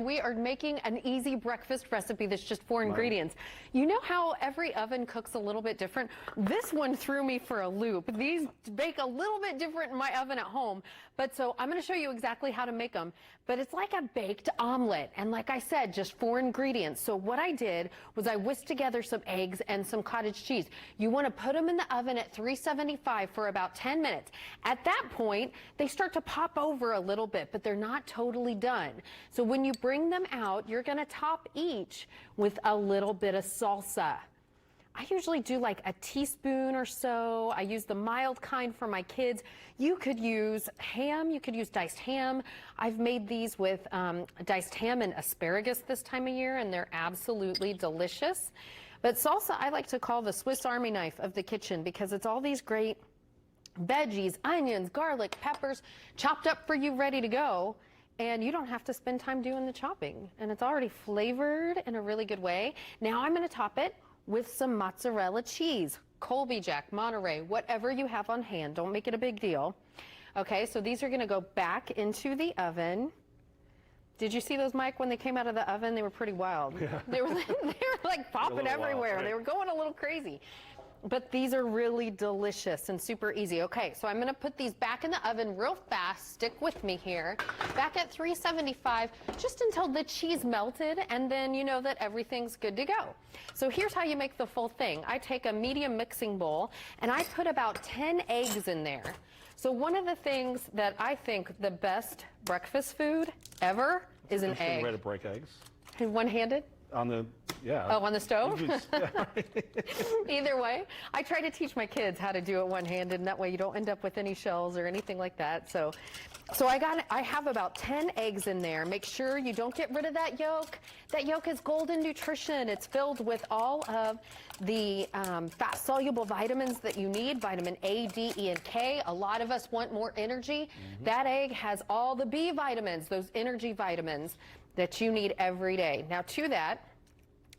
We are making an easy breakfast recipe that's just 4 ingredients. You know how every oven cooks a little bit different? This one threw me for a loop. These bake a little bit different in my oven at home. But so I'm going to show you exactly how to make them. But it's like a baked omelet. And like I said, just 4 ingredients. So what I did was I whisked together some eggs and some cottage cheese. You want to put them in the oven at 375 for about 10 minutes. At that point, they start to pop over a little bit, but they're not totally done. So when you bring them out, you're going to top each with a little bit of salsa. I usually do like a teaspoon or so. I use the mild kind for my kids. You could use ham. You could use diced ham. I've made these with diced ham and asparagus this time of year, and they're absolutely delicious. But salsa I like to call the Swiss Army knife of the kitchen because it's all these great veggies, onions, garlic, peppers, chopped up for you, ready to go. And you don't have to spend time doing the chopping. And it's already flavored in a really good way. Now I'm going to top it with some mozzarella cheese, Colby Jack, Monterey, whatever you have on hand. Don't make it a big deal. Okay, so these are going to go back into the oven. Did you see those, Mike, when they came out of the oven? They were pretty wild. Yeah. They were like popping everywhere. Wild, right? They were going a little crazy. But these are really delicious and super easy. Okay, so I'm going to put these back in the oven real fast. Stick with me here. Back at 375, just until the cheese melted, and then you know that everything's good to go. So here's how you make the full thing. I take a medium mixing bowl, and I put about 10 eggs in there. So one of the things that I think the best breakfast food ever is an egg. Way to break eggs. One-handed? On the, yeah. Oh, on the stove? Either way. I try to teach my kids how to do it one-handed, and that way you don't end up with any shells or anything like that. So I have about 10 eggs in there. Make sure you don't get rid of that yolk. That yolk is golden nutrition. It's filled with all of the fat-soluble vitamins that you need, vitamin A, D, E, and K. A lot of us want more energy. That egg has all the B vitamins, those energy vitamins that you need every day. Now to that,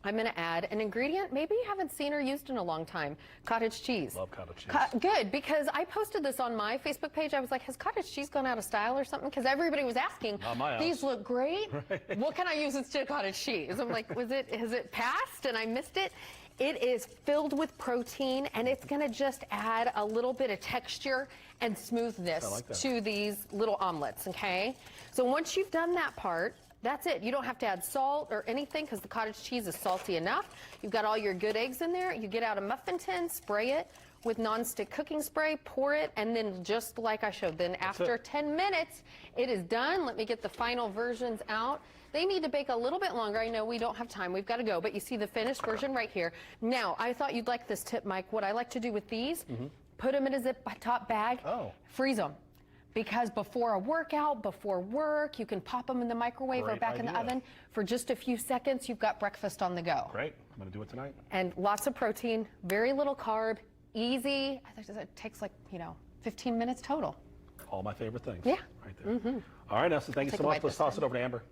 I'm going to add an ingredient maybe you haven't seen or used in a long time, cottage cheese. Love cottage cheese. Good, because I posted this on my Facebook page. I was like, has cottage cheese gone out of style or something? Because everybody was asking, these look great. Right. What can I use instead of cottage cheese? I'm like, has it passed and I missed it? It is filled with protein, and it's going to just add a little bit of texture and smoothness to these little omelets, okay? So once you've done that part, that's it. You don't have to add salt or anything because the cottage cheese is salty enough. You've got all your good eggs in there. You get out a muffin tin, spray it with nonstick cooking spray, pour it, and then just like I showed, then after 10 minutes, it is done. Let me get the final versions out. They need to bake a little bit longer. I know we don't have time. We've got to go, but you see the finished version right here. Now, I thought you'd like this tip, Mike. What I like to do with these, put them in a zip top bag, freeze them. Because before a workout, before work, you can pop them in the microwave or back in the oven for just a few seconds. You've got breakfast on the go. Great. I'm going to do it tonight. And lots of protein, very little carb, easy. I think it takes like, 15 minutes total. All my favorite things. Yeah. Right there. All right, Nessa, thank you so much. Let's toss it over to Amber.